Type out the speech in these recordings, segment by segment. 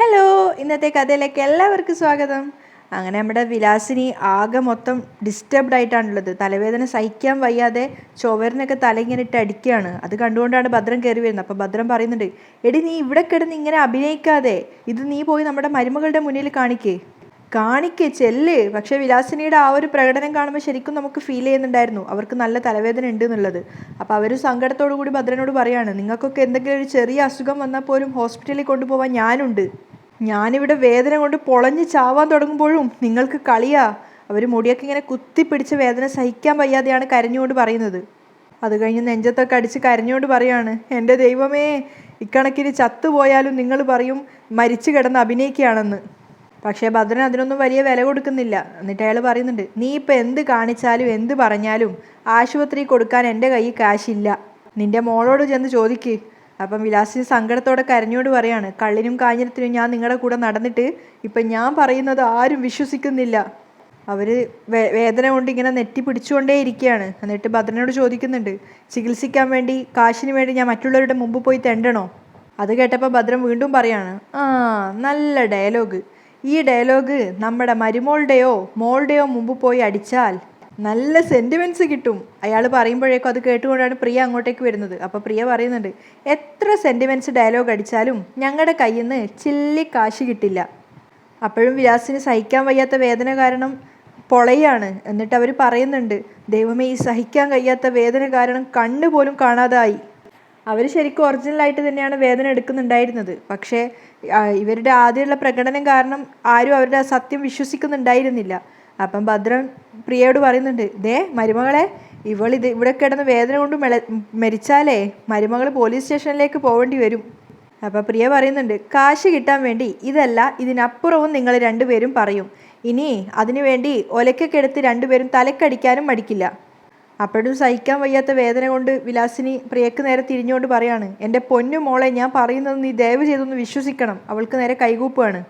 Hello, ഇന്നത്തെ കഥയിലേക്ക് എല്ലാവർക്കും സ്വാഗതം. അങ്ങനെ നമ്മുടെ വിലാസിനി ആകെ മൊത്തം ഡിസ്റ്റർബ്ഡ് ആയിട്ടാണുള്ളത്. തലവേദന സഹിക്കാൻ വയ്യാതെ ചുവരിനൊക്കെ തലയിങ്ങനെ ഇട്ട് അടിക്കുകയാണ്. അത് കണ്ടുകൊണ്ടാണ് ഭദ്രം കയറി വരുന്നത്. അപ്പോൾ ഭദ്രം പറയുന്നുണ്ട്, എടി നീ ഇവിടെ കിടന്ന് ഇങ്ങനെ അഭിനയിക്കാതെ ഇത് നീ പോയി നമ്മുടെ മരുമകളുടെ മുന്നിൽ കാണിക്കേ ചെല്ല്. പക്ഷേ വിലാസിനിയുടെ ആ ഒരു പ്രകടനം കാണുമ്പോൾ ശരിക്കും നമുക്ക് ഫീൽ ചെയ്യുന്നുണ്ടായിരുന്നു അവർക്ക് നല്ല തലവേദന ഉണ്ട് എന്നുള്ളത്. അപ്പോൾ അവർ സങ്കടത്തോടു കൂടി ഭദ്രനോട് പറയാണ്, നിങ്ങൾക്കൊക്കെ എന്തെങ്കിലും ഒരു ചെറിയ അസുഖം വന്നാൽ പോലും ഹോസ്പിറ്റലിൽ കൊണ്ടുപോകാൻ ഞാനുണ്ട്. ഞാനിവിടെ വേദന കൊണ്ട് പൊളഞ്ഞ് ചാവാൻ തുടങ്ങുമ്പോഴും നിങ്ങൾക്ക് കളിയാ. അവർ മുടിയൊക്കെ ഇങ്ങനെ കുത്തിപ്പിടിച്ച് വേദന സഹിക്കാൻ വയ്യാതെയാണ് കരഞ്ഞുകൊണ്ട് പറയുന്നത്. അത് കഴിഞ്ഞ് നെഞ്ചത്തൊക്കെ അടിച്ച് കരഞ്ഞുകൊണ്ട് പറയാണ്, എൻ്റെ ദൈവമേ, ഇക്കണക്കിന് ചത്തുപോയാലും നിങ്ങൾ പറയും മരിച്ചു കിടന്ന് അഭിനയിക്കുകയാണെന്ന്. പക്ഷേ ഭദ്രൻ അതിനൊന്നും വലിയ വില കൊടുക്കുന്നില്ല. എന്നിട്ട് അയാൾ പറയുന്നുണ്ട്, നീ ഇപ്പം എന്ത് കാണിച്ചാലും എന്ത് പറഞ്ഞാലും ആശുപത്രി കൊടുക്കാൻ എൻ്റെ കയ്യിൽ കാശില്ല. നിൻ്റെ മോളോട് ചെന്ന് ചോദിക്ക്. അപ്പം വിലാസിനി സങ്കടത്തോടെ കരഞ്ഞോട് പറയാണ്, കള്ളിനും കാഞ്ഞിരത്തിനും ഞാൻ നിങ്ങളുടെ കൂടെ നടന്നിട്ട് ഇപ്പം ഞാൻ പറയുന്നത് ആരും വിശ്വസിക്കുന്നില്ല. അവർ വേദന കൊണ്ട് ഇങ്ങനെ നെറ്റി പിടിച്ചുകൊണ്ടേ ഇരിക്കുകയാണ്. എന്നിട്ട് ഭദ്രനോട് ചോദിക്കുന്നുണ്ട്, ചികിത്സിക്കാൻ വേണ്ടി കാശിന് വേണ്ടി ഞാൻ മറ്റുള്ളവരുടെ മുമ്പ് പോയി തെണ്ടണോ? അത് കേട്ടപ്പോൾ ഭദ്രൻ വീണ്ടും പറയാണ്, ആ നല്ല ഡയലോഗ്. ഈ ഡയലോഗ് നമ്മുടെ മരുമോളുടെയോ മോളുടെയോ മുമ്പ് പോയി അടിച്ചാൽ നല്ല സെൻറ്റിമെൻറ്റ്സ് കിട്ടും. അയാൾ പറയുമ്പോഴേക്കും അത് കേട്ടുകൊണ്ടാണ് പ്രിയ അങ്ങോട്ടേക്ക് വരുന്നത്. അപ്പോൾ പ്രിയ പറയുന്നുണ്ട്, എത്ര സെൻറ്റിമെൻറ്റ്സ് ഡയലോഗ് അടിച്ചാലും ഞങ്ങളുടെ കയ്യിൽ നിന്ന് ചില്ലി കാശ് കിട്ടില്ല. അപ്പോഴും വിലാസിന് സഹിക്കാൻ വയ്യാത്ത വേദന കാരണം പൊളയാണ്. എന്നിട്ട് അവർ പറയുന്നുണ്ട്, ദൈവമേ, ഈ സഹിക്കാൻ കഴിയാത്ത വേദന കാരണം കണ്ണ് പോലും കാണാതായി. അവർ ശരിക്കും ഒറിജിനലായിട്ട് തന്നെയാണ് വേദന എടുക്കുന്നുണ്ടായിരുന്നത്. പക്ഷേ ഇവരുടെ ആദ്യമുള്ള പ്രകടനം കാരണം ആരും അവരുടെ സത്യം വിശ്വസിക്കുന്നുണ്ടായിരുന്നില്ല. അപ്പം ഭദ്രൻ പ്രിയയോട് പറയുന്നുണ്ട്, ദേ മരുമകളെ, ഇവിടെ കിടന്ന് വേദന കൊണ്ട് മരിച്ചാലേ മരുമകൾ പോലീസ് സ്റ്റേഷനിലേക്ക് പോകേണ്ടി വരും. അപ്പോൾ പ്രിയ പറയുന്നുണ്ട്, കാശ് കിട്ടാൻ വേണ്ടി ഇതല്ല ഇതിനപ്പുറവും നിങ്ങൾ രണ്ടുപേരും പറയും. ഇനി അതിനു വേണ്ടി ഒലക്കൊക്കെ എടുത്ത് രണ്ടുപേരും തലക്കടിക്കാനും മടിക്കില്ല. അപ്പോഴും സഹിക്കാൻ വയ്യാത്ത വേദന കൊണ്ട് വിലാസിനി പ്രിയക്ക് നേരെ തിരിഞ്ഞുകൊണ്ട് പറയാണ്, എൻ്റെ പൊന്നു മോളെ, ഞാൻ പറയുന്നത് നീ ദയവ് ചെയ്തൊന്ന് വിശ്വസിക്കണം. അവൾക്ക് നേരെ കൈകൂപ്പാണ്.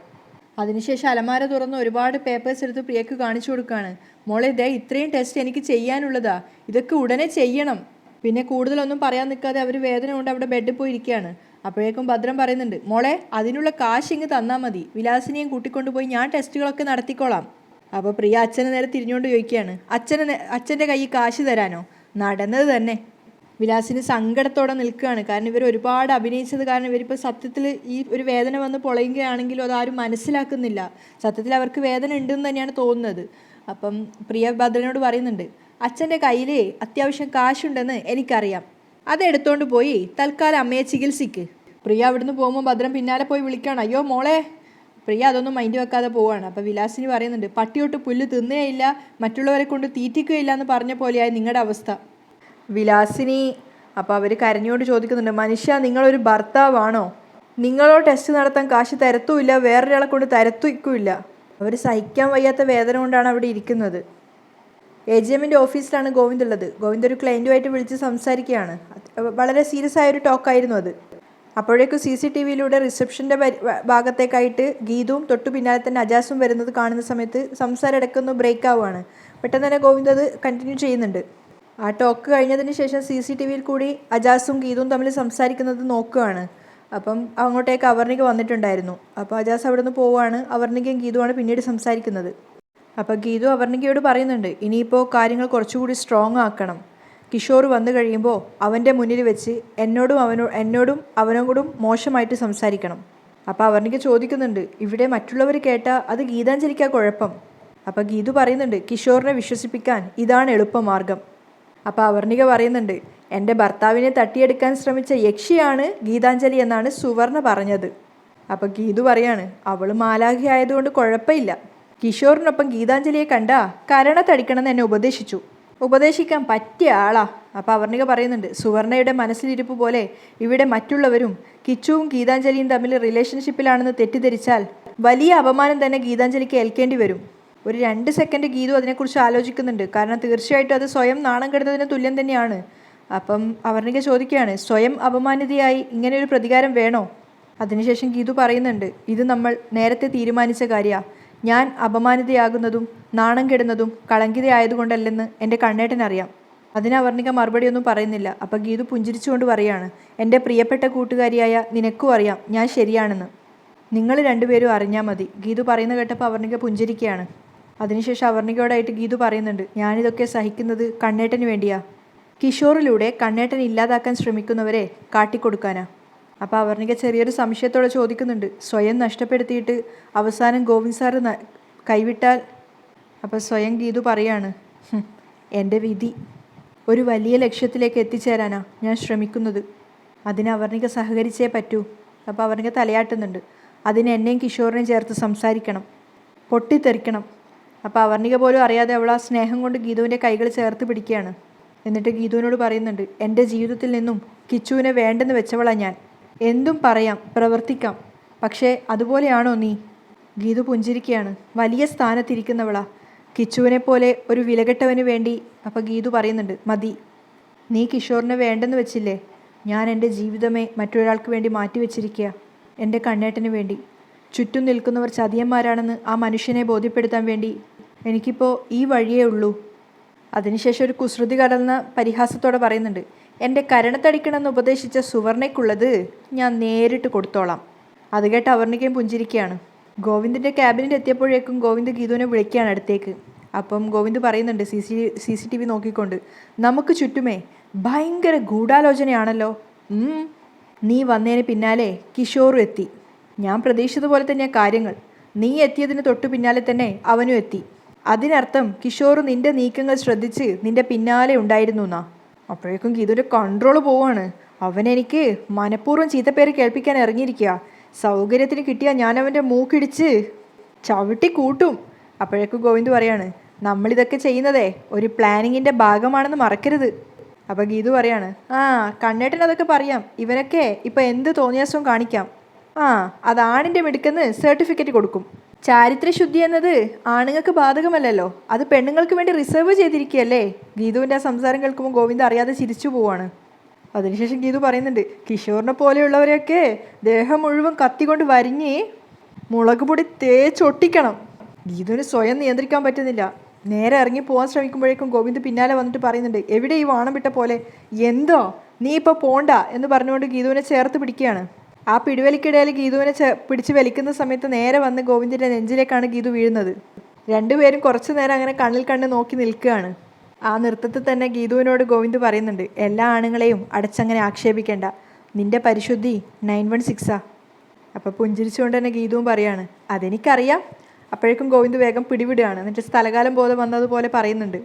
അതിനുശേഷം അലമാര തുറന്ന് ഒരുപാട് പേപ്പേഴ്സ് എടുത്ത് പ്രിയക്ക് കാണിച്ചു കൊടുക്കുകയാണ്. മോളെ, ദേ ഇത്രയും ടെസ്റ്റ് എനിക്ക് ചെയ്യാനുള്ളതാ, ഇതൊക്കെ ഉടനെ ചെയ്യണം. പിന്നെ കൂടുതലൊന്നും പറയാൻ നിൽക്കാതെ അവർ വേദന കൊണ്ട് അവിടെ ബെഡിൽ പോയി ഇരിക്കുകയാണ്. അപ്പോഴേക്കും ഭദ്രൻ പറയുന്നുണ്ട്, മോളെ, അതിനുള്ള കാശ് ഇങ്ങ് തന്നാൽ മതി, വിലാസിനിയും കൂട്ടിക്കൊണ്ടുപോയി ഞാൻ ടെസ്റ്റുകളൊക്കെ നടത്തിക്കോളാം. അപ്പോൾ പ്രിയ അച്ഛനെ നേരെ തിരിഞ്ഞുകൊണ്ട് ചോദിക്കുകയാണ്, അച്ഛൻ്റെ കയ്യിൽ കാശ് തരാനോ? നടന്നത് തന്നെ. വിലാസിന് സങ്കടത്തോടെ നിൽക്കുകയാണ്. കാരണം ഇവർ ഒരുപാട് അഭിനയിച്ചത് കാരണം ഇവരിപ്പോൾ സത്യത്തിൽ ഈ ഒരു വേദന വന്ന് പൊളയുകയാണെങ്കിലും അതാരും മനസ്സിലാക്കുന്നില്ല. സത്യത്തിൽ അവർക്ക് വേദന ഉണ്ടെന്ന് തന്നെയാണ് തോന്നുന്നത്. അപ്പം പ്രിയ ഭദ്രനോട് പറയുന്നുണ്ട്, അച്ഛൻ്റെ കയ്യിൽ അത്യാവശ്യം കാശുണ്ടെന്ന് എനിക്കറിയാം, അതെടുത്തോണ്ട് പോയി തൽക്കാലം അമ്മയെ ചികിത്സിക്ക്. പ്രിയ അവിടുന്ന് പോകുമ്പോൾ ഭദ്രൻ പിന്നാലെ പോയി വിളിക്കുകയാണ്, അയ്യോ മോളെ. പ്രിയ അതൊന്നും മൈൻഡ് വെക്കാതെ പോവാണ്. അപ്പോൾ വിലാസിനി പറയുന്നുണ്ട്, പട്ടിയൊട്ട് പുല്ല് തിന്നുകയില്ല, മറ്റുള്ളവരെ കൊണ്ട് തീറ്റിക്കുകയില്ല എന്ന് പറഞ്ഞ പോലെയായി നിങ്ങളുടെ അവസ്ഥ. വിലാസിനി അപ്പോൾ അവർ കരഞ്ഞുകൊണ്ട് ചോദിക്കുന്നുണ്ട്, മനുഷ്യ, നിങ്ങളൊരു ഭർത്താവാണോ? നിങ്ങളോ ടെസ്റ്റ് നടത്താൻ കാശ് തരത്തുമില്ല, വേറൊരാളെ കൊണ്ട് തരത്തുമില്ല. അവർ സഹിക്കാൻ വയ്യാത്ത വേദന കൊണ്ടാണ് അവിടെ ഇരിക്കുന്നത്. AGMൻ്റെ ഓഫീസിലാണ് ഗോവിന്ദ് ഉള്ളത്. ഗോവിന്ദ് ഒരു ക്ലയൻറ്റുമായിട്ട് വിളിച്ച് സംസാരിക്കുകയാണ്. വളരെ സീരിയസ് ആയൊരു ടോക്കായിരുന്നു അത്. അപ്പോഴേക്കും CCTVയിലൂടെ റിസപ്ഷൻ്റെ ഭാഗത്തേക്കായിട്ട് ഗീതുവും തൊട്ടു പിന്നാലെ തന്നെ അജാസും വരുന്നത് കാണുന്ന സമയത്ത് സംസാരം ഇടയ്ക്കൊന്ന് ബ്രേക്ക് ആവുകയാണ്. പെട്ടെന്ന് തന്നെ ഗോവിന്ദ് അത് കണ്ടിന്യൂ ചെയ്യുന്നുണ്ട്. ആ ടോക്ക് കഴിഞ്ഞതിന് ശേഷം CCTVയിൽ കൂടി അജാസും ഗീതുവും തമ്മിൽ സംസാരിക്കുന്നത് നോക്കുകയാണ്. അപ്പം അങ്ങോട്ടേക്ക് അവർണിക വന്നിട്ടുണ്ടായിരുന്നു. അപ്പോൾ അജാസ് അവിടെ നിന്ന് പോവുകയാണ്. അവർണികയും ഗീതുവാണ് പിന്നീട് സംസാരിക്കുന്നത്. അപ്പോൾ ഗീതു അവർണികയോട് പറയുന്നുണ്ട്, ഇനിയിപ്പോൾ കാര്യങ്ങൾ കുറച്ചുകൂടി സ്ട്രോങ് ആക്കണം. കിഷോർ വന്നു കഴിയുമ്പോൾ അവൻ്റെ മുന്നിൽ വെച്ച് എന്നോടും അവനോടും മോശമായിട്ട് സംസാരിക്കണം. അപ്പോൾ അവർണിക ചോദിക്കുന്നുണ്ട്, ഇവിടെ മറ്റുള്ളവർ കേട്ടാൽ അത് ഗീതാഞ്ജലിക്കാ കുഴപ്പം. അപ്പോൾ ഗീതു പറയുന്നുണ്ട്, കിഷോറിനെ വിശ്വസിപ്പിക്കാൻ ഇതാണ് എളുപ്പമാർഗം. അപ്പോൾ അവർണിക പറയുന്നുണ്ട്, എൻ്റെ ഭർത്താവിനെ തട്ടിയെടുക്കാൻ ശ്രമിച്ച യക്ഷിയാണ് ഗീതാഞ്ജലി എന്നാണ് സുവർണ പറഞ്ഞത്. അപ്പോൾ ഗീതു പറയാണ്, അവൾ മാലാഖി ആയതുകൊണ്ട് കുഴപ്പമില്ല. കിഷോറിനൊപ്പം ഗീതാഞ്ജലിയെ കണ്ടാ കരണത്തടിക്കണമെന്ന് എന്നെ ഉപദേശിക്കാൻ പറ്റിയ ആളാ. അപ്പോൾ അവർണിക പറയുന്നുണ്ട്, സുവർണയുടെ മനസ്സിലിരിപ്പ് പോലെ ഇവിടെ മറ്റുള്ളവരും കിച്ചുവും ഗീതാഞ്ജലിയും തമ്മിൽ റിലേഷൻഷിപ്പിലാണെന്ന് തെറ്റിദ്ധരിച്ചാൽ വലിയ അപമാനം തന്നെ ഗീതാഞ്ജലിക്ക് ഏൽക്കേണ്ടി വരും. ഒരു 2 സെക്കൻഡ് ഗീതു അതിനെക്കുറിച്ച് ആലോചിക്കുന്നുണ്ട്. കാരണം തീർച്ചയായിട്ടും അത് സ്വയം നാണം കെടുന്നതിന് തുല്യം തന്നെയാണ്. അപ്പം അവർണിക ചോദിക്കുകയാണ്, സ്വയം അപമാനിതയായി ഇങ്ങനെ ഒരു പ്രതികാരം വേണോ? അതിനുശേഷം ഗീതു പറയുന്നുണ്ട്, ഇത് നമ്മൾ നേരത്തെ തീരുമാനിച്ച കാര്യമാണ്. ഞാൻ അപമാനിതയാകുന്നതും നാണം കെടുന്നതും കളങ്കിതയായതുകൊണ്ടല്ലെന്ന് എൻ്റെ കണ്ണേട്ടനറിയാം. അതിന് അവർണിക മറുപടിയൊന്നും പറയുന്നില്ല. അപ്പോൾ ഗീതു പുഞ്ചിരിച്ചുകൊണ്ട് പറയുകയാണ്, എൻ്റെ പ്രിയപ്പെട്ട കൂട്ടുകാരിയായ നിനക്കും അറിയാം ഞാൻ ശരിയാണെന്ന്. നിങ്ങൾ രണ്ടുപേരും അറിഞ്ഞാൽ മതി. ഗീതു പറയുന്ന കേട്ടപ്പോൾ അവർണിക പുഞ്ചിരിക്കുകയാണ്. അതിനുശേഷം അവർണികയോടായിട്ട് ഗീതു പറയുന്നുണ്ട്, ഞാനിതൊക്കെ സഹിക്കുന്നത് കണ്ണേട്ടന് വേണ്ടിയാ. കിഷോറിലൂടെ കണ്ണേട്ടൻ ഇല്ലാതാക്കാൻ ശ്രമിക്കുന്നവരെ കാട്ടിക്കൊടുക്കാനാ. അപ്പോൾ അവർണിക ചെറിയൊരു സംശയത്തോടെ ചോദിക്കുന്നുണ്ട്, സ്വയം നഷ്ടപ്പെടുത്തിയിട്ട് അവസാനം ഗോവിന്ദ് സാറ് കൈവിട്ടാൽ? അപ്പോൾ സ്വയം ഗീതു പറയാണ്, എൻ്റെ വിധി. ഒരു വലിയ ലക്ഷ്യത്തിലേക്ക് എത്തിച്ചേരാനാ ഞാൻ ശ്രമിക്കുന്നത്. അതിന് അവർണിക സഹകരിച്ചേ പറ്റൂ. അപ്പോൾ അവർണിക തലയാട്ടുന്നുണ്ട്. അതിന് എന്നെയും കിഷോറിനെയും ചേർത്ത് സംസാരിക്കണം, പൊട്ടിത്തെറിക്കണം. അപ്പോൾ അവർണിക പോലും അറിയാതെ അവൾ ആ സ്നേഹം കൊണ്ട് ഗീതുവിൻ്റെ കൈകൾ ചേർത്ത് പിടിക്കുകയാണ്. എന്നിട്ട് ഗീതുവിനോട് പറയുന്നുണ്ട്, എൻ്റെ ജീവിതത്തിൽ നിന്നും കിച്ചുവിനെ വേണ്ടെന്ന് വെച്ചവളാ ഞാൻ. എന്തും പറയാം, പ്രവർത്തിക്കാം, പക്ഷേ അതുപോലെയാണോ നീ? ഗീതു പുഞ്ചിരിക്കുകയാണ്. വലിയ സ്ഥാനത്തിരിക്കുന്നവളാ, കിച്ചുവിനെ പോലെ ഒരു വിലകെട്ടവന് വേണ്ടി. അപ്പോൾ ഗീതു പറയുന്നുണ്ട്, മതി, നീ കിഷോറിനെ വേണ്ടെന്ന് വെച്ചില്ലേ? ഞാൻ എൻ്റെ ജീവിതമേ മറ്റൊരാൾക്ക് വേണ്ടി മാറ്റിവെച്ചിരിക്കുക, എൻ്റെ കണ്ണേട്ടന് വേണ്ടി. ചുറ്റും നിൽക്കുന്നവർ ചതിയന്മാരാണെന്ന് ആ മനുഷ്യനെ ബോധ്യപ്പെടുത്താൻ വേണ്ടി എനിക്കിപ്പോൾ ഈ വഴിയേ ഉള്ളൂ. അതിനുശേഷം ഒരു കുസൃതി കലർന്ന പരിഹാസത്തോടെ പറയുന്നുണ്ട്, എൻ്റെ കരണത്തടിക്കണമെന്ന് ഉപദേശിച്ച സുവർണയ്ക്കുള്ളത് ഞാൻ നേരിട്ട് കൊടുത്തോളാം. അത് കേട്ട് അവർണികയും പുഞ്ചിരിക്കുകയാണ്. ഗോവിന്ദിൻ്റെ ക്യാബിനിൽ എത്തിയപ്പോഴേക്കും ഗോവിന്ദ് ഗീതുവിനെ വിളിക്കുകയാണ് അടുത്തേക്ക്. അപ്പം ഗോവിന്ദ് പറയുന്നുണ്ട് CCTV നോക്കിക്കൊണ്ട്, നമുക്ക് ചുറ്റുമേ ഭയങ്കര ഗൂഢാലോചനയാണല്ലോ. നീ വന്നതിന് പിന്നാലെ കിഷോറും എത്തി. ഞാൻ പ്രതീക്ഷിച്ചതുപോലെ തന്നെയാണ് കാര്യങ്ങൾ. നീ എത്തിയതിന് തൊട്ടു പിന്നാലെ തന്നെ അവനും എത്തി. അതിനർത്ഥം കിഷോർ നിന്റെ നീക്കങ്ങൾ ശ്രദ്ധിച്ച് നിന്റെ പിന്നാലെ ഉണ്ടായിരുന്നു എന്നാ. അപ്പോഴേക്കും ഗീതുവിൻ്റെ കൺട്രോൾ പോവാണ്. അവനെനിക്ക് മനഃപൂർവ്വം ചീത്തപ്പേര് കേൾപ്പിക്കാൻ ഇറങ്ങിയിരിക്കുക. സൗകര്യത്തിന് കിട്ടിയാൽ ഞാൻ അവൻ്റെ മൂക്കിടിച്ച് ചവിട്ടി കൂട്ടും. അപ്പോഴേക്കും ഗോവിന്ദ് പറയാണ്, നമ്മളിതൊക്കെ ചെയ്യുന്നതേ ഒരു പ്ലാനിങ്ങിൻ്റെ ഭാഗമാണെന്ന് മറക്കരുത്. അപ്പോൾ ഗീതു പറയാണ്, കണ്ണേട്ടൻ അതൊക്കെ പറയാം, ഇവനൊക്കെ ഇപ്പം എന്ത് തോന്നിയാസവും കാണിക്കാം. അതാണിൻ്റെ മിടുക്കെന്ന് സർട്ടിഫിക്കറ്റ് കൊടുക്കും. ചാരിത്രശുദ്ധി എന്നത് ആണുങ്ങൾക്ക് ബാധകമല്ലല്ലോ, അത് പെണ്ണുങ്ങൾക്ക് വേണ്ടി റിസർവ് ചെയ്തിരിക്കുകയല്ലേ. ഗീതുവിൻ്റെ ആ സംസാരം കേൾക്കുമ്പോൾ ഗോവിന്ദ് അറിയാതെ ചിരിച്ചു പോവാണ്. അതിനുശേഷം ഗീതു പറയുന്നുണ്ട്, കിഷോറിനെ പോലെയുള്ളവരെയൊക്കെ ദേഹം മുഴുവൻ കത്തിക്കൊണ്ട് വരിഞ്ഞ് മുളക് പൊടി തേച്ചൊട്ടിക്കണം. ഗീതുവിന് സ്വയം നിയന്ത്രിക്കാൻ പറ്റുന്നില്ല. നേരെ ഇറങ്ങി പോകാൻ ശ്രമിക്കുമ്പോഴേക്കും ഗോവിന്ദ് പിന്നാലെ വന്നിട്ട് പറയുന്നുണ്ട്, എവിടെ ഈ വാണം വിട്ട പോലെ, എന്തോ നീ ഇപ്പോൾ പോണ്ട എന്ന് പറഞ്ഞുകൊണ്ട് ഗീതുവിനെ ചേർത്ത് പിടിക്കുകയാണ്. ആ പിടിവലിക്കിടയിൽ ഗീതുവിനെ പിടിച്ച് വലിക്കുന്ന സമയത്ത് നേരെ വന്ന് ഗോവിന്ദിൻ്റെ നെഞ്ചിലേക്കാണ് ഗീതു വീഴുന്നത്. രണ്ടുപേരും കുറച്ചു നേരം അങ്ങനെ കണ്ണിൽ കണ്ണ് നോക്കി നിൽക്കുകയാണ്. ആ നൃത്തത്തിൽ തന്നെ ഗീതുവിനോട് ഗോവിന്ദ് പറയുന്നുണ്ട്, എല്ലാ ആണുങ്ങളെയും അടച്ചങ്ങനെ ആക്ഷേപിക്കേണ്ട, നിന്റെ പരിശുദ്ധി 916. അപ്പോൾ പുഞ്ചിരിച്ചുകൊണ്ട് തന്നെ ഗീതുവും പറയാണ്, അതെനിക്കറിയാം. അപ്പോഴേക്കും ഗോവിന്ദ് വേഗം പിടിവിടുകയാണ്. എന്നിട്ട് സ്ഥലകാലം ബോധം വന്നതുപോലെ പറയുന്നുണ്ട്,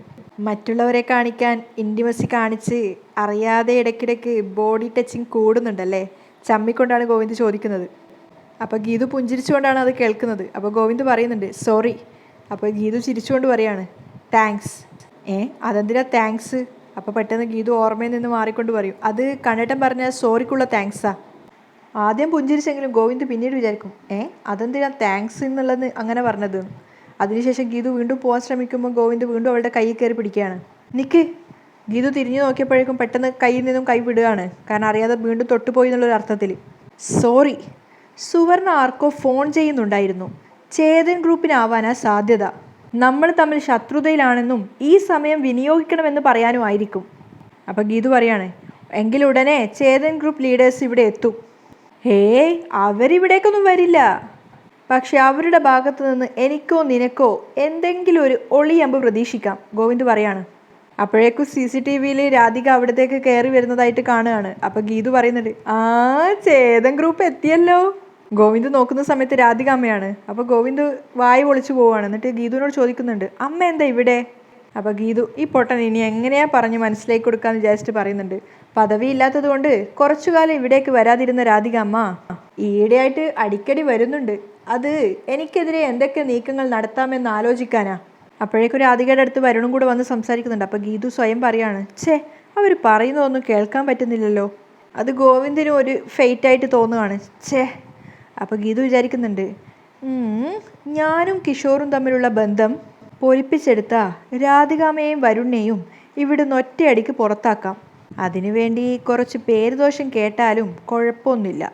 മറ്റുള്ളവരെ കാണിക്കാൻ ഇൻറ്റിമസി കാണിച്ച് അറിയാതെ ഇടയ്ക്കിടയ്ക്ക് ബോഡി ടച്ചിങ് കൂടുന്നുണ്ടല്ലേ? ചമ്മിക്കൊണ്ടാണ് ഗോവിന്ദ് ചോദിക്കുന്നത്. അപ്പോൾ ഗീതു പുഞ്ചിരിച്ചുകൊണ്ടാണ് അത് കേൾക്കുന്നത്. അപ്പോൾ ഗോവിന്ദ് പറയുന്നുണ്ട്, സോറി. അപ്പോൾ ഗീതു ചിരിച്ചുകൊണ്ട് പറയാണ്, താങ്ക്സ്. അതെന്തിനാ താങ്ക്സ്? അപ്പോൾ പെട്ടെന്ന് ഗീതു ഓർമ്മയിൽ നിന്ന് മാറിക്കൊണ്ട് പറയും, അത് കണ്ണേട്ടൻ പറഞ്ഞ സോറിക്കുള്ള താങ്ക്സാ. ആദ്യം പുഞ്ചിരിച്ചെങ്കിലും ഗോവിന്ദ് പിന്നീട് വിചാരിക്കും, അതെന്തിനാ താങ്ക്സ് എന്നുള്ളത് അങ്ങനെ പറഞ്ഞത്. അതിനുശേഷം ഗീതു വീണ്ടും പോകാൻ ശ്രമിക്കുമ്പോൾ ഗോവിന്ദ് വീണ്ടും അവളുടെ കൈയിൽ കയറി പിടിക്കുകയാണ്. നിക്ക്. ഗീതു തിരിഞ്ഞു നോക്കിയപ്പോഴേക്കും പെട്ടെന്ന് കയ്യിൽ നിന്നും കൈ വിടുകയാണ്. കാരണം അറിയാതെ വീണ്ടും തൊട്ടുപോയി എന്നുള്ളൊരു അർത്ഥത്തിൽ. സോറി, സുവർണ ആർക്കോ ഫോൺ ചെയ്യുന്നുണ്ടായിരുന്നു. ചേതൻ ഗ്രൂപ്പിനാവാനാ സാധ്യത. നമ്മൾ തമ്മിൽ ശത്രുതയിലാണെന്നും ഈ സമയം വിനിയോഗിക്കണമെന്ന് പറയാനും ആയിരിക്കും. അപ്പോൾ ഗീതു പറയാണ്, എങ്കിലുടനെ ചേതൻ ഗ്രൂപ്പ് ലീഡേഴ്സ് ഇവിടെ എത്തും. അവരിവിടേക്കൊന്നും വരില്ല. പക്ഷെ അവരുടെ ഭാഗത്തു നിന്ന് എനിക്കോ നിനക്കോ എന്തെങ്കിലും ഒരു ഒളിയമ്പ് പ്രതീക്ഷിക്കാം, ഗോവിന്ദ് പറയാണ്. അപ്പോഴേക്കും CCTVയിൽ രാധിക അവിടത്തേക്ക് കയറി വരുന്നതായിട്ട് കാണുകയാണ്. അപ്പോൾ ഗീതു പറയുന്നുണ്ട്, ചേതൻ ഗ്രൂപ്പ് എത്തിയല്ലോ. ഗോവിന്ദ് നോക്കുന്ന സമയത്ത് രാധിക അമ്മയാണ്. അപ്പോൾ ഗോവിന്ദ് വായി പൊളിച്ചു പോവുകയാണ്. എന്നിട്ട് ഗീതുവിനോട് ചോദിക്കുന്നുണ്ട്, അമ്മ എന്താ ഇവിടെ? അപ്പോൾ ഗീതു ഈ പൊട്ടൻ ഇനി എങ്ങനെയാ പറഞ്ഞ് മനസ്സിലാക്കി കൊടുക്കാമെന്ന് വിചാരിച്ചിട്ട് പറയുന്നുണ്ട്, പദവി ഇല്ലാത്തത് കൊണ്ട് കുറച്ചു കാലം ഇവിടേക്ക് വരാതിരുന്ന രാധിക അമ്മ ഈയിടെയായിട്ട് അടിക്കടി വരുന്നുണ്ട്. അത് എനിക്കെതിരെ എന്തൊക്കെ നീക്കങ്ങൾ നടത്താമെന്ന് ആലോചിക്കാനാ. അപ്പോഴേക്കും രാധികയുടെ അടുത്ത് വരുണും കൂടെ വന്ന് സംസാരിക്കുന്നുണ്ട്. അപ്പോൾ ഗീതു സ്വയം പറയാണ്, അവർ പറയുന്നതൊന്നും കേൾക്കാൻ പറ്റുന്നില്ലല്ലോ. അത് ഗോവിന്ദിനും ഒരു ഫെയ്റ്റായിട്ട് തോന്നുകയാണ്. അപ്പോൾ ഗീതു വിചാരിക്കുന്നുണ്ട്, ഞാനും കിഷോറും തമ്മിലുള്ള ബന്ധം പൊലിപ്പിച്ചെടുത്ത രാധികാമ്മയെയും വരുണിനെയും ഇവിടുന്ന് ഒറ്റയടിക്ക് പുറത്താക്കാം. അതിനുവേണ്ടി കുറച്ച് പേരുദോഷം കേട്ടാലും കുഴപ്പമൊന്നുമില്ല.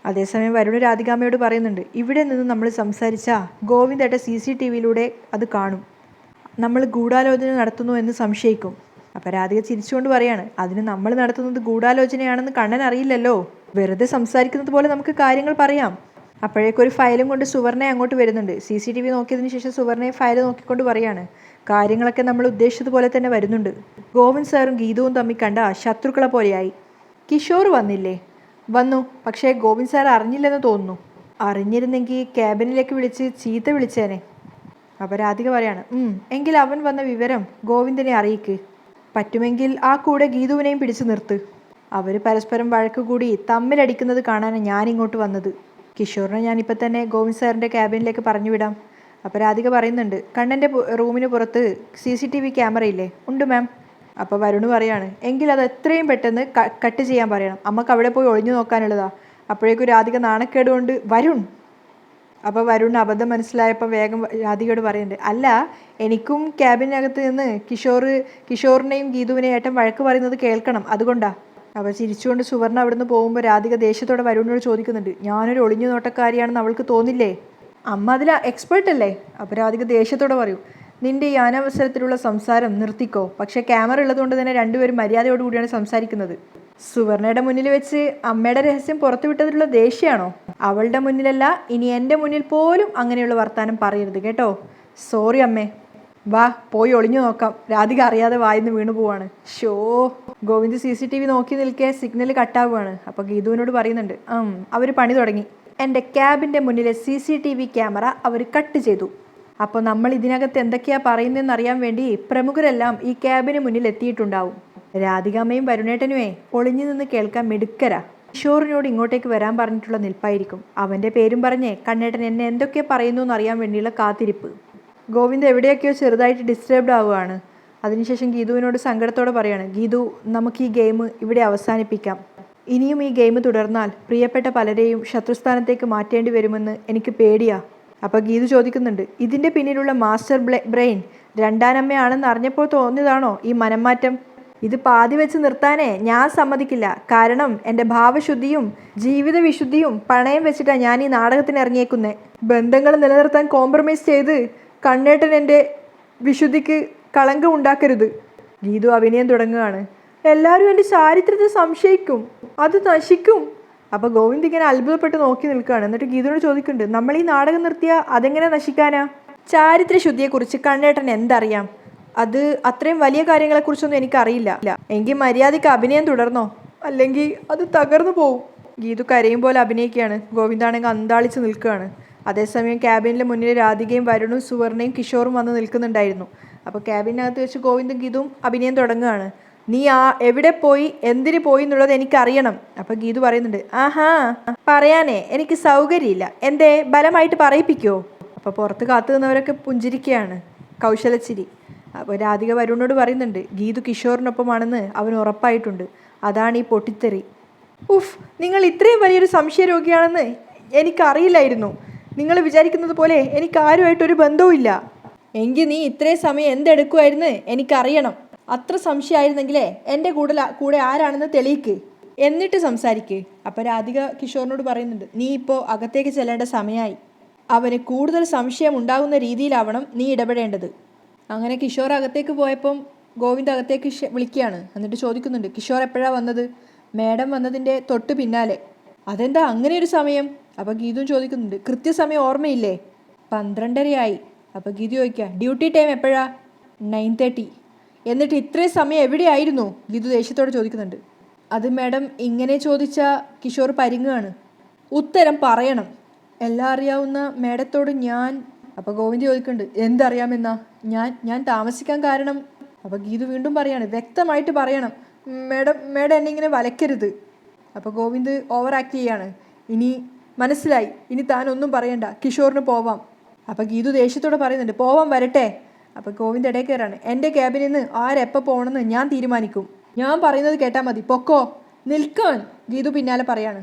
അതേസമയം വരുണ് രാധികാമ്മയോട് പറയുന്നുണ്ട്, ഇവിടെ നിന്ന് നമ്മൾ സംസാരിച്ചാൽ ഗോവിന്ദേട്ട CCTVയിലൂടെ അത് കാണും. നമ്മൾ ഗൂഢാലോചന നടത്തുന്നു എന്ന് സംശയിക്കും. അപ്പോൾ രാധിക ചിരിച്ചുകൊണ്ട് പറയാണ്, അതിന് നമ്മൾ നടത്തുന്നത് ഗൂഢാലോചനയാണെന്ന് കണ്ണൻ അറിയില്ലല്ലോ. വെറുതെ സംസാരിക്കുന്നത് പോലെ നമുക്ക് കാര്യങ്ങൾ പറയാം. അപ്പോഴേക്കൊരു ഫയലും കൊണ്ട് സുവർണ അങ്ങോട്ട് വരുന്നുണ്ട്. CCTV നോക്കിയതിന് ശേഷം സുവർണയെ ഫയൽ നോക്കിക്കൊണ്ട് പറയാണ്, കാര്യങ്ങളൊക്കെ നമ്മൾ ഉദ്ദേശിച്ചതുപോലെ തന്നെ വരുന്നുണ്ട്. ഗോവിന്ദ് സാറും ഗീതുവും തമ്മിൽ കണ്ട ശത്രുക്കളെ പോലെയായി. കിഷോർ വന്നില്ലേ? വന്നു, പക്ഷേ ഗോവിന്ദ് സാർ അറിഞ്ഞില്ലെന്ന് തോന്നുന്നു. അറിഞ്ഞിരുന്നെങ്കിൽ ക്യാബിനിലേക്ക് വിളിച്ച് ചീത്ത വിളിച്ചേനെ. അപ്പോൾ രാധിക പറയാണ്, എങ്കിൽ അവൻ വന്ന വിവരം ഗോവിന്ദനെ അറിയിക്ക്. പറ്റുമെങ്കിൽ ആ കൂടെ ഗീതുവിനെയും പിടിച്ചു നിർത്ത്. അവർ പരസ്പരം വഴക്ക് കൂടി തമ്മിലടിക്കുന്നത് കാണാനാണ് ഞാനിങ്ങോട്ട് വന്നത്. കിഷോറിനെ ഞാനിപ്പോൾ തന്നെ ഗോവിന്ദ് സാറിൻ്റെ ക്യാബിനിലേക്ക് പറഞ്ഞു വിടാം. അപ്പോൾ രാധിക പറയുന്നുണ്ട്, കണ്ണൻ്റെ റൂമിന് പുറത്ത് CCTV ക്യാമറ ഇല്ലേ? ഉണ്ട് മാം. അപ്പോൾ വരുൺ പറയാണ്, എങ്കിൽ അത് എത്രയും പെട്ടെന്ന് കട്ട് ചെയ്യാൻ പറയണം. അമ്മക്ക് അവിടെ പോയി ഒളിഞ്ഞു നോക്കാനുള്ളതാ. അപ്പോഴേക്കും രാധിക നാണക്കേട് കൊണ്ട് വരുൺ. അപ്പോൾ വരുൺ അബദ്ധം മനസ്സിലായപ്പോൾ വേഗം രാധികയോട് പറയുന്നുണ്ട്, അല്ല, എനിക്കും ക്യാബിനകത്ത് നിന്ന് കിഷോറിനെയും ഗീതുവിനെയും ഏട്ടൻ വഴക്ക് പറയുന്നത് കേൾക്കണം, അതുകൊണ്ടാ. അപ്പോൾ ചിരിച്ചുകൊണ്ട് സുവർണ അവിടുന്ന് പോകുമ്പോൾ രാധിക ദേഷ്യത്തോടെ വരുണിനോട് ചോദിക്കുന്നുണ്ട്, ഞാനൊരു ഒളിഞ്ഞു നോട്ടക്കാരിയാണെന്ന് അവൾക്ക് തോന്നില്ലേ? അമ്മ അതിൽ എക്സ്പേർട്ട് അല്ലേ? അപ്പോൾ രാധിക ദേഷ്യത്തോടെ പറയും, നിന്റെ ഈ അനവസരത്തിലുള്ള സംസാരം നിർത്തിക്കോ. പക്ഷേ ക്യാമറ ഉള്ളതുകൊണ്ട് തന്നെ രണ്ടുപേരും മര്യാദയോടുകൂടിയാണ് സംസാരിക്കുന്നത്. സുവർണയുടെ മുന്നിൽ വെച്ച് അമ്മയുടെ രഹസ്യം പുറത്തുവിട്ടതിലുള്ള ദേഷ്യമാണോ? അവളുടെ മുന്നിലല്ല, ഇനി എൻ്റെ മുന്നിൽ പോലും അങ്ങനെയുള്ള വർത്താനം പറയരുത് കേട്ടോ. സോറി അമ്മേ. വാ പോയി ഒളിഞ്ഞു നോക്കാം. രാധിക അറിയാതെ വായിന്ന് വീണു പോവാണ്. ഷോ. ഗോവിന്ദ് CCTV നോക്കി നിൽക്കെ സിഗ്നൽ കട്ടാവുകയാണ്. അപ്പോൾ ഗീതുവിനോട് പറയുന്നുണ്ട്, അവർ പണി തുടങ്ങി. എൻ്റെ ക്യാബിൻ്റെ മുന്നിലെ CCTV ക്യാമറ അവർ കട്ട് ചെയ്തു. അപ്പോൾ നമ്മൾ ഇതിനകത്ത് എന്തൊക്കെയാണ് പറയുന്നതെന്ന് അറിയാൻ വേണ്ടി പ്രമുഖരെല്ലാം ഈ ക്യാബിന് മുന്നിൽ എത്തിയിട്ടുണ്ടാവും. രാധികാമ്മയും വരുണേട്ടനുമേ ഒളിഞ്ഞു നിന്ന് കേൾക്കാൻ മിടുക്കരാ. കിഷോറിനോട് ഇങ്ങോട്ടേക്ക് വരാൻ പറഞ്ഞിട്ടുള്ള നിൽപ്പായിരിക്കും. അവൻ്റെ പേരും പറഞ്ഞേ കണ്ണേട്ടൻ എന്നെ എന്തൊക്കെ പറയുന്നു എന്നറിയാൻ വേണ്ടിയുള്ള കാത്തിരിപ്പ്. ഗോവിന്ദ് എവിടെയൊക്കെയോ ചെറുതായിട്ട് ഡിസ്റ്റർബ്ഡ് ആവുകയാണ്. അതിനുശേഷം ഗീതുവിനോട് സങ്കടത്തോടെ പറയാണ്, ഗീതു, നമുക്ക് ഈ ഗെയിം ഇവിടെ അവസാനിപ്പിക്കാം. ഇനിയും ഈ ഗെയിം തുടർന്നാൽ പ്രിയപ്പെട്ട പലരെയും ശത്രുസ്ഥാനത്തേക്ക് മാറ്റേണ്ടി വരുമെന്ന് എനിക്ക് പേടിയാ. അപ്പോൾ ഗീതു ചോദിക്കുന്നുണ്ട്, ഇതിൻ്റെ പിന്നിലുള്ള മാസ്റ്റർ ബ്രെയിൻ രണ്ടാനമ്മയാണെന്ന് അറിഞ്ഞപ്പോൾ തോന്നിയതാണോ ഈ മനംമാറ്റം? ഇത് പാതി വെച്ച് നിർത്താനേ ഞാൻ സമ്മതിക്കില്ല. കാരണം എൻ്റെ ഭാവശുദ്ധിയും ജീവിത വിശുദ്ധിയും പണയം വെച്ചിട്ടാണ് ഞാൻ ഈ നാടകത്തിന് ഇറങ്ങിയേക്കുന്നേ. ബന്ധങ്ങൾ നിലനിർത്താൻ കോംപ്രമൈസ് ചെയ്ത് കണ്ണേട്ടൻ എൻ്റെ വിശുദ്ധിക്ക് കളങ്കം ഉണ്ടാക്കരുത്. ഗീതു അഭിനയം തുടങ്ങുകയാണ്. എല്ലാവരും എൻ്റെ ചാരിത്രത്തെ സംശയിക്കും, അത് നശിക്കും. അപ്പോൾ ഗോവിന്ദ് ഇങ്ങനെ അത്ഭുതപ്പെട്ട് നോക്കി നിൽക്കുകയാണ്. എന്നിട്ട് ഗീതുവിനോട് ചോദിക്കുന്നുണ്ട്, നമ്മൾ ഈ നാടകം നിർത്തിയാൽ അതെങ്ങനെ നശിക്കാനാ? ചാരിത്രശുദ്ധിയെക്കുറിച്ച് കണ്ണേട്ടൻ എന്തറിയാം? അത് അത്രയും വലിയ കാര്യങ്ങളെക്കുറിച്ചൊന്നും എനിക്കറിയില്ല. എങ്കിൽ മര്യാദയ്ക്ക് അഭിനയം തുടർന്നോ, അല്ലെങ്കിൽ അത് തകർന്നു പോവും. ഗീതു കരയും പോലെ അഭിനയിക്കുകയാണ്. ഗോവിന്ദാണെങ്കിൽ അന്താളിച്ച് നിൽക്കുകയാണ്. അതേസമയം ക്യാബിനിലെ മുന്നിൽ രാധികയും വരുണും സുവർണയും കിഷോറും വന്ന് നിൽക്കുന്നുണ്ടായിരുന്നു. അപ്പോൾ ക്യാബിനകത്ത് വെച്ച് ഗോവിന്ദും ഗീതുവും അഭിനയം തുടങ്ങുകയാണ്. നീ എവിടെ പോയി എന്തിന് പോയി എന്നുള്ളത് എനിക്കറിയണം. അപ്പോൾ ഗീതു പറയുന്നുണ്ട്, ആഹാ, പറയാനേ എനിക്ക് സൗകര്യമില്ല. എന്തേ, ബലമായിട്ട് പറയിപ്പിക്കുമോ? അപ്പോൾ പുറത്ത് കാത്തു നിന്നവരൊക്കെ പുഞ്ചിരിക്കുകയാണ്, കൗശലച്ചിരി. അപ്പോൾ രാധിക വരുണിനോട് പറയുന്നുണ്ട്, ഗീതു കിഷോറിനൊപ്പമാണെന്ന് അവന് ഉറപ്പായിട്ടുണ്ട്. അതാണ് ഈ പൊട്ടിത്തെറി. ഉഫ്, നിങ്ങൾ ഇത്രയും വലിയൊരു സംശയരോഗിയാണെന്ന് എനിക്കറിയില്ലായിരുന്നു. നിങ്ങൾ വിചാരിക്കുന്നത് പോലെ എനിക്ക് ആരുമായിട്ടൊരു ബന്ധവുമില്ല. എങ്കിൽ നീ ഇത്രയും സമയം എന്തെടുക്കുമായിരുന്നു എനിക്കറിയണം. അത്ര സംശയമായിരുന്നെങ്കിലേ എൻ്റെ കൂടെ ആരാണെന്ന് തെളിയിക്ക്, എന്നിട്ട് സംസാരിക്ക്. അപ്പോൾ രാധിക കിഷോറിനോട് പറയുന്നുണ്ട്, നീ ഇപ്പോൾ അകത്തേക്ക് ചെല്ലേണ്ട സമയമായി. അവന് കൂടുതൽ സംശയം ഉണ്ടാകുന്ന രീതിയിലാവണം നീ ഇടപെടേണ്ടത്. അങ്ങനെ കിഷോർ അകത്തേക്ക് പോയപ്പം ഗോവിന്ദ് അകത്തേക്ക് വിളിക്കുകയാണ്. എന്നിട്ട് ചോദിക്കുന്നുണ്ട്, കിഷോർ എപ്പോഴാണ് വന്നത്? മേഡം വന്നതിൻ്റെ തൊട്ട് പിന്നാലെ. അതെന്താ അങ്ങനെ ഒരു സമയം? അപ്പോൾ ഗീതു ചോദിക്കുന്നുണ്ട്, കൃത്യസമയം ഓർമ്മയില്ലേ? 12:30 അപ്പോൾ ഗീതു ചോദിക്കുക, ഡ്യൂട്ടി ടൈം എപ്പോഴാ? 9:30. എന്നിട്ട് ഇത്രയും സമയം എവിടെയായിരുന്നു? ഗീതു ദേഷ്യത്തോടെ ചോദിക്കുന്നുണ്ട്. അത് മേഡം, ഇങ്ങനെ ചോദിച്ചാൽ കിഷോർ പരിങ്ങുകയാണ്. ഉത്തരം പറയണം. എല്ലാം അറിയാവുന്ന മേഡത്തോട് ഞാൻ. അപ്പോൾ ഗോവിന്ദ് ചോദിക്കുന്നുണ്ട്, എന്തറിയാമെന്നാ? ഞാൻ താമസിക്കാൻ കാരണം. അപ്പോൾ ഗീതു വീണ്ടും പറയാണ്, വ്യക്തമായിട്ട് പറയണം. മേഡം എന്നെ ഇങ്ങനെ വലയ്ക്കരുത്. അപ്പോൾ ഗോവിന്ദ് ഓവർ ആക്ട് ചെയ്യാണ്. ഇനി മനസ്സിലായി, ഇനി താൻ ഒന്നും പറയണ്ട, കിഷോറിന് പോവാം. അപ്പോൾ ഗീതു ദേഷ്യത്തോടെ പറയുന്നുണ്ട്, പോവാൻ വരട്ടെ. അപ്പോൾ ഗോവിന്ദ് ഇടയിൽ കയറാണ്, എൻ്റെ ക്യാബിനിൽ നിന്ന് ആരെപ്പോൾ പോകണമെന്ന് ഞാൻ തീരുമാനിക്കും. ഞാൻ പറയുന്നത് കേട്ടാൽ മതി, പൊക്കോ. നിൽക്കാൻ ഗീതു പിന്നാലെ പറയാണ്,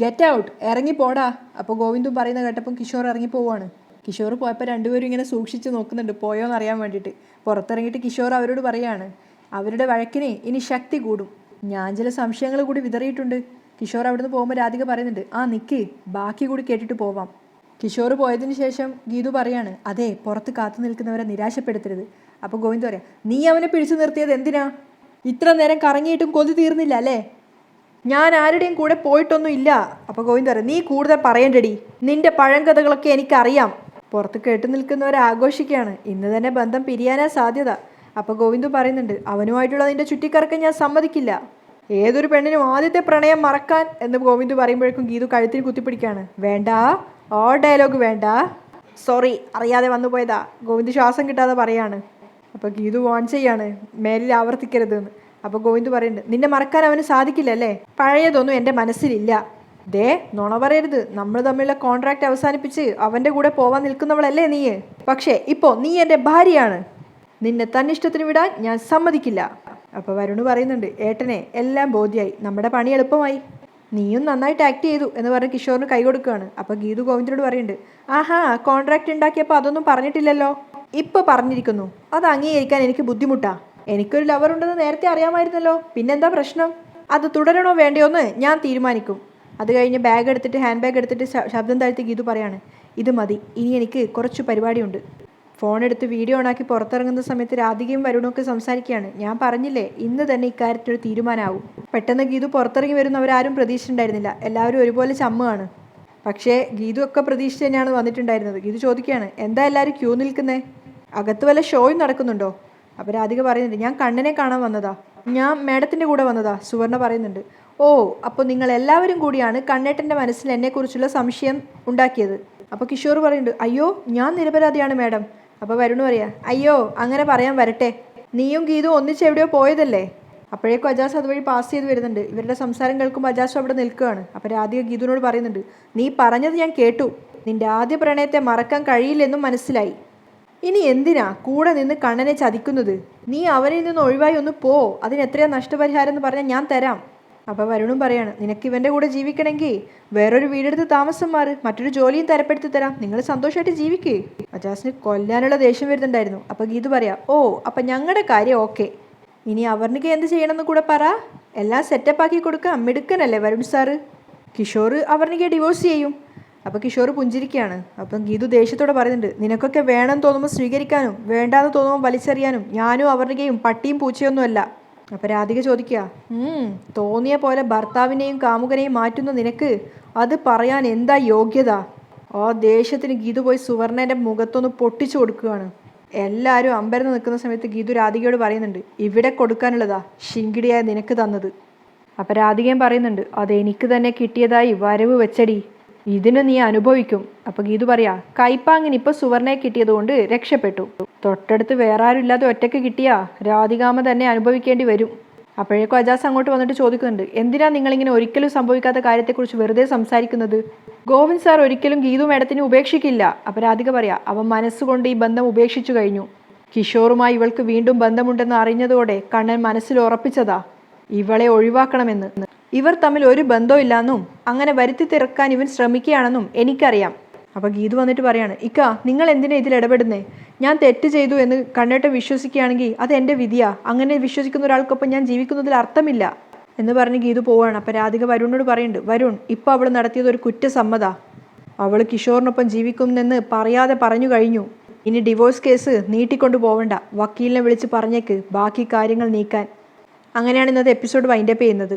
ഗെറ്റ് ഔട്ട്, ഇറങ്ങിപ്പോടാ. അപ്പോൾ ഗോവിന്ദും പറയുന്ന കേട്ടപ്പം കിഷോർ ഇറങ്ങിപ്പോവാണ്. കിഷോർ പോയപ്പോൾ രണ്ടുപേരും ഇങ്ങനെ സൂക്ഷിച്ച് നോക്കുന്നുണ്ട്, പോയോന്ന് അറിയാൻ വേണ്ടിയിട്ട്. പുറത്തിറങ്ങിയിട്ട് കിഷോർ അവരോട് പറയാണ്, അവരുടെ വഴക്കിനെ ഇനി ശക്തി കൂടും. ഞാൻ ചില സംശയങ്ങൾ കൂടി വിതറിയിട്ടുണ്ട്. കിഷോർ അവിടുന്ന് പോകുമ്പോൾ രാധിക പറയുന്നുണ്ട്, നിൽക്ക്, ബാക്കി കൂടി കേട്ടിട്ട് പോവാം. കിഷോർ പോയതിന് ശേഷം ഗീതു പറയാണ്, അതെ, പുറത്ത് കാത്തു നിൽക്കുന്നവരെ നിരാശപ്പെടുത്തരുത്. അപ്പോൾ ഗോവിന്ദ് പറയാം, നീ അവനെ പിടിച്ചു നിർത്തിയത് എന്തിനാ? ഇത്ര നേരം കറങ്ങിയിട്ടും കൊതി തീർന്നില്ല അല്ലേ? ഞാൻ ആരുടെയും കൂടെ പോയിട്ടൊന്നും ഇല്ല. അപ്പോൾ ഗോവിന്ദ് പറയും, നീ കൂടുതൽ പറയണ്ടടി, നിന്റെ പഴങ്കഥകളൊക്കെ എനിക്കറിയാം. പുറത്ത് കേട്ടു നിൽക്കുന്നവർ ആഘോഷിക്കുകയാണ്. ഇന്ന് തന്നെ ബന്ധം പിരിയാനാ സാധ്യത. അപ്പോൾ ഗോവിന്ദ് പറയുന്നുണ്ട്, അവനുമായിട്ടുള്ള നിന്റെ ചുറ്റിക്കറക്കം ഞാൻ സമ്മതിക്കില്ല. ഏതൊരു പെണ്ണിനും ആദ്യത്തെ പ്രണയം മറക്കാൻ എന്ന് ഗോവിന്ദ് പറയുമ്പോഴേക്കും ഗീതു കഴുത്തിന് കുത്തിപ്പിടിക്കുകയാണ്. വേണ്ട, ആ ഡയലോഗ് വേണ്ട, സോറി അറിയാതെ വന്നു പോയതാ. ഗോവിന്ദ് ശ്വാസം കിട്ടാതെ പറയാണ്. അപ്പോൾ ഗീതു വാൺ ചെയ്യാണ്, മേലിൽ ആവർത്തിക്കരുതെന്ന്. അപ്പോൾ ഗോവിന്ദ് പറയുന്നുണ്ട്, നിന്നെ മറക്കാൻ അവന് സാധിക്കില്ലല്ലേ? പഴയതൊന്നും എൻ്റെ മനസ്സിലില്ല. ദേ, നുണ പറയരുത്. നമ്മൾ തമ്മിലുള്ള കോൺട്രാക്റ്റ് അവസാനിപ്പിച്ച് അവൻ്റെ കൂടെ പോവാൻ നിൽക്കുന്നവളല്ലേ നീ. പക്ഷേ ഇപ്പോൾ നീ എൻ്റെ ഭാര്യയാണ്. നിന്നെ തന്നിഷ്ടത്തിന് വിടാൻ ഞാൻ സമ്മതിക്കില്ല. അപ്പോൾ വരുണ് പറയുന്നുണ്ട്, ഏട്ടനെ എല്ലാം ബോധ്യമായി, നമ്മുടെ പണി എളുപ്പമായി, നീയും നന്നായിട്ട് ആക്ട് ചെയ്തു എന്ന് പറഞ്ഞ് കിഷോറിന് കൈ കൊടുക്കുകയാണ്. അപ്പോൾ ഗീതു ഗോവിന്ദനോട് പറയുന്നുണ്ട്, ആഹാ, കോൺട്രാക്റ്റ് ഉണ്ടാക്കിയപ്പോൾ അതൊന്നും പറഞ്ഞിട്ടില്ലല്ലോ. ഇപ്പോൾ പറഞ്ഞിരിക്കുന്നു. അത് അംഗീകരിക്കാൻ എനിക്ക് ബുദ്ധിമുട്ടാണ്. എനിക്കൊരു ലവർ ഉണ്ടെന്ന് നേരത്തെ അറിയാമായിരുന്നല്ലോ, പിന്നെന്താ പ്രശ്നം? അത് തുടരണോ വേണ്ടയോന്ന് ഞാൻ തീരുമാനിക്കും. അത് കഴിഞ്ഞ് ഹാൻഡ് ബാഗ് എടുത്തിട്ട് ശബ്ദം താഴ്ത്തി ഗീതു പറയാണ്, ഇത് മതി, ഇനി എനിക്ക് കുറച്ച് പരിപാടിയുണ്ട്. ഫോൺ എടുത്ത് വീഡിയോ ഓണാക്കി പുറത്തിറങ്ങുന്ന സമയത്ത് രാധികയും വരുണൊക്കെ സംസാരിക്കുകയാണ്. ഞാൻ പറഞ്ഞില്ലേ, ഇന്ന് തന്നെ ഇക്കാര്യത്തിനൊരു തീരുമാനമാവും. പെട്ടെന്ന് ഗീതു പുറത്തിറങ്ങി വരുന്നവരാരും പ്രതീക്ഷിച്ചിട്ടുണ്ടായിരുന്നില്ല. എല്ലാവരും ഒരുപോലെ ചമ്മുകയാണ്. പക്ഷേ ഗീതു ഒക്കെ പ്രതീക്ഷിച്ച് തന്നെയാണ് വന്നിട്ടുണ്ടായിരുന്നത്. ഗീതു ചോദിക്കുകയാണ്, എന്താ എല്ലാവരും ക്യൂ നിൽക്കുന്നേ? അകത്ത് വല്ല ഷോയും നടക്കുന്നുണ്ടോ? അപ്പോൾ രാധിക പറയുന്നുണ്ട്, ഞാൻ കണ്ണനെ കാണാൻ വന്നതാ. ഞാൻ മേഡത്തിൻ്റെ കൂടെ വന്നതാ. സുവർണ പറയുന്നുണ്ട്, ഓ, അപ്പോൾ നിങ്ങൾ എല്ലാവരും കൂടിയാണ് കണ്ണേട്ടൻ്റെ മനസ്സിൽ എന്നെക്കുറിച്ചുള്ള സംശയം ഉണ്ടാക്കിയത്. അപ്പോൾ കിഷോർ പറയുന്നുണ്ട്, അയ്യോ, ഞാൻ നിരപരാധിയാണ് മേഡം. അപ്പോൾ വരുണ് പറയാ, അയ്യോ, അങ്ങനെ പറയാൻ വരട്ടെ, നീയും ഗീതു ഒന്നിച്ച് എവിടെയോ പോയതല്ലേ. അപ്പോഴേക്കും അജാസ് അതുവഴി പാസ് ചെയ്ത് വരുന്നുണ്ട്. ഇവരുടെ സംസാരം കേൾക്കുമ്പോൾ അജാസ് അവിടെ നിൽക്കുകയാണ്. അപ്പോൾ രാധിക ഗീതുവിനോട് പറയുന്നുണ്ട്, നീ പറഞ്ഞത് ഞാൻ കേട്ടു, നിന്റെ ആദ്യ പ്രണയത്തെ മറക്കാൻ കഴിയില്ലെന്നും മനസ്സിലായി. ഇനി എന്തിനാ കൂടെ നിന്ന് കണ്ണനെ ചതിക്കുന്നത്? നീ അവനിൽ നിന്ന് ഒഴിവായി ഒന്ന് പോ, അതിന് എത്രയാ നഷ്ടപരിഹാരം എന്ന് പറഞ്ഞാൽ ഞാൻ തരാം. അപ്പോൾ വരുണും പറയാണ്, നിനക്ക് ഇവൻ്റെ കൂടെ ജീവിക്കണമെങ്കിൽ വേറൊരു വീടെടുത്ത് താമസം മാറ്, മറ്റൊരു ജോലിയും തരപ്പെടുത്തി തരാം, നിങ്ങൾ സന്തോഷമായിട്ട് ജീവിക്കേ. അജാസിന് കൊല്ലാനുള്ള ദേഷ്യം വരുന്നുണ്ടായിരുന്നു. അപ്പോൾ ഗീതു പറയാം, ഓ, അപ്പം ഞങ്ങളുടെ കാര്യം ഓക്കെ, ഇനി അവർണിക്ക് എന്ത് ചെയ്യണമെന്ന് കൂടെ പറ, എല്ലാം സെറ്റപ്പാക്കി കൊടുക്കാം. മിടുക്കനല്ലേ വരുൺ സാറ്. കിഷോർ അവർണിക്ക് ഡിവോഴ്സ് ചെയ്യും. അപ്പോൾ കിഷോർ പുഞ്ചിരിക്കുകയാണ്. അപ്പം ഗീതു ദേഷ്യത്തോടെ പറയുന്നുണ്ട്, നിനക്കൊക്കെ വേണം തോന്നുമ്പോൾ സ്വീകരിക്കാനും വേണ്ടാന്ന് തോന്നുമ്പോൾ വലിച്ചെറിയാനും ഞാനും അവർണികയും പട്ടിയും പൂച്ചയൊന്നുമല്ല. അപ്പോൾ രാധിക ചോദിക്കുക, തോന്നിയ പോലെ ഭർത്താവിനെയും കാമുകനെയും മാറ്റുന്ന നിനക്ക് അത് പറയാൻ എന്താ യോഗ്യത? ആ ദേഷ്യത്തിന് ഗീതു പോയി സുവർണേൻ്റെ മുഖത്തൊന്ന് പൊട്ടിച്ചു കൊടുക്കുകയാണ്. എല്ലാവരും അമ്പരന്ന് നിൽക്കുന്ന സമയത്ത് ഗീതു രാധികയോട് പറയുന്നുണ്ട്, ഇവിടെ കൊടുക്കാനുള്ളതാ ശിങ്കിടിയായ നിനക്ക് തന്നത്. അപ്പോൾ രാധികയും പറയുന്നുണ്ട്, അതെനിക്ക് തന്നെ കിട്ടിയതായി വരവ് വെച്ചടി, ഇതിന് നീ അനുഭവിക്കും. അപ്പോൾ ഗീതു പറയാ, കൈപ്പാങ്ങിന് ഇപ്പോൾ സുവർണയെ കിട്ടിയതുകൊണ്ട് രക്ഷപ്പെട്ടു, തൊട്ടടുത്ത് വേറെ ആരും ഇല്ലാതെ ഒറ്റയ്ക്ക് കിട്ടിയാ രാധികാമ്മ തന്നെ അനുഭവിക്കേണ്ടി വരും. അപ്പോഴേക്കും അജാസ് അങ്ങോട്ട് വന്നിട്ട് ചോദിക്കുന്നുണ്ട്, എന്തിനാ നിങ്ങളിങ്ങനെ ഒരിക്കലും സംഭവിക്കാത്ത കാര്യത്തെക്കുറിച്ച് വെറുതെ സംസാരിക്കുന്നത്? ഗോവിന്ദ് സാർ ഒരിക്കലും ഗീതു മേഡത്തിനെ ഉപേക്ഷിക്കില്ല. അപ്പോൾ രാധിക പറയാ, അവൻ മനസ്സുകൊണ്ട് ഈ ബന്ധം ഉപേക്ഷിച്ചു കഴിഞ്ഞു. കിഷോറുമായി ഇവൾക്ക് വീണ്ടും ബന്ധമുണ്ടെന്ന് അറിഞ്ഞതോടെ കണ്ണൻ മനസ്സിൽ ഉറപ്പിച്ചതാ ഇവളെ ഒഴിവാക്കണമെന്ന്. ഇവർ തമ്മിൽ ഒരു ബന്ധമില്ലാന്നും അങ്ങനെ വരുത്തി തിരക്കാൻ ഇവൻ ശ്രമിക്കുകയാണെന്നും എനിക്കറിയാം. അപ്പോൾ ഗീതു വന്നിട്ട് പറയാണ്, ഇക്ക, നിങ്ങൾ എന്തിനാ ഇതിൽ ഇടപെടുന്നേ? ഞാൻ തെറ്റ് ചെയ്തു എന്ന് കണ്ണേട്ടൻ വിശ്വസിക്കുകയാണെങ്കിൽ അത് എൻ്റെ വിധിയാ. അങ്ങനെ വിശ്വസിക്കുന്ന ഒരാൾക്കൊപ്പം ഞാൻ ജീവിക്കുന്നതിൽ അർത്ഥമില്ല എന്ന് പറഞ്ഞ് ഗീതു പോവുകയാണ്. അപ്പോൾ രാധിക വരുണിനോട് പറയുന്നുണ്ട്, വരുൺ, ഇപ്പോൾ അവൾ നടത്തിയത് ഒരു കുറ്റസമ്മത. അവൾ കിഷോറിനൊപ്പം ജീവിക്കുമെന്ന് പറയാതെ പറഞ്ഞു കഴിഞ്ഞു. ഇനി ഡിവോഴ്സ് കേസ് നീട്ടിക്കൊണ്ടു പോവണ്ട, വക്കീലിനെ വിളിച്ച് പറഞ്ഞേക്ക് ബാക്കി കാര്യങ്ങൾ നീക്കാൻ. അങ്ങനെയാണ് ഇന്നത്തെ എപ്പിസോഡ് വൈൻഡപ്പ് ചെയ്യുന്നത്.